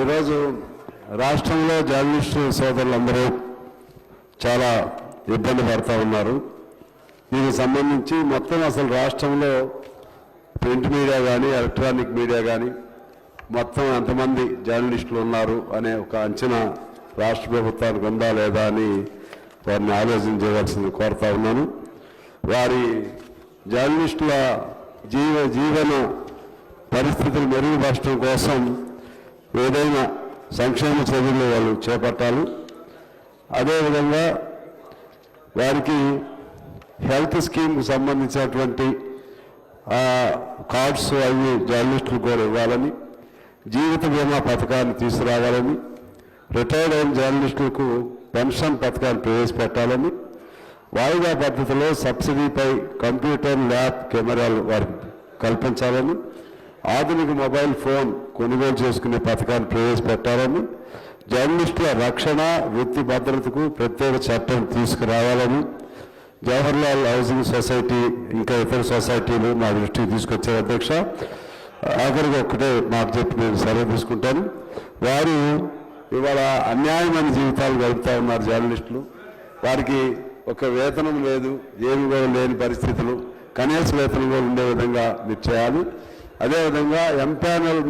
ఈరోజు రాష్ట్రంలో జర్నలిస్టు సోదరులందరూ చాలా ఇబ్బంది పడుతూ ఉన్నారు. దీనికి సంబంధించి మొత్తం అసలు రాష్ట్రంలో ప్రింట్ మీడియా కానీ ఎలక్ట్రానిక్ మీడియా కానీ మొత్తం ఎంతమంది జర్నలిస్టులు ఉన్నారు అనే ఒక అంచనా రాష్ట్ర ప్రభుత్వానికి ఉందా లేదా అని వారిని ఆలోచన చేయవలసింది కోరుతా ఉన్నాను. వారి జర్నలిస్టుల జీవన పరిస్థితులు మెరుగుపరచడం కోసం ఏదైనా సంక్షేమ చర్యలు వాళ్ళు చేపట్టాలి. అదేవిధంగా వారికి హెల్త్ స్కీమ్కి సంబంధించినటువంటి కార్డ్స్ అవి జర్నలిస్టులు కూడా ఇవ్వాలని, జీవిత బీమా పథకాన్ని తీసుకురావాలని, రిటైర్డ్ అయిన జర్నలిస్టులకు పెన్షన్ పథకాన్ని ప్రవేశపెట్టాలని, వాయిదా పద్ధతిలో సబ్సిడీపై కంప్యూటర్ ల్యాబ్ కెమెరాలు వారికి కల్పించాలని, ఆధునిక మొబైల్ ఫోన్ కొనుగోలు చేసుకునే పథకాన్ని ప్రవేశపెట్టాలని, జర్నలిస్టుల రక్షణ వృత్తి భద్రతకు ప్రత్యేక చట్టం తీసుకురావాలని జవహర్లాల్ హౌసింగ్ సొసైటీ ఇంకా ఇతర సొసైటీలు మా దృష్టికి తీసుకొచ్చారు. అధ్యక్ష, ఆఖరికి ఒక్కటే మాట చెప్పి నేను సెలవు తీసుకుంటాను. వారు ఇవాళ అన్యాయమైన జీవితాలు గడుపుతూ ఉన్నారు జర్నలిస్టులు. వారికి ఒక వేతనం లేదు, ఏమి కూడా లేని పరిస్థితులు, కనీస వేతనం కూడా ఉండే విధంగా మీరు చేయాలి. అదేవిధంగా ఎంపానల్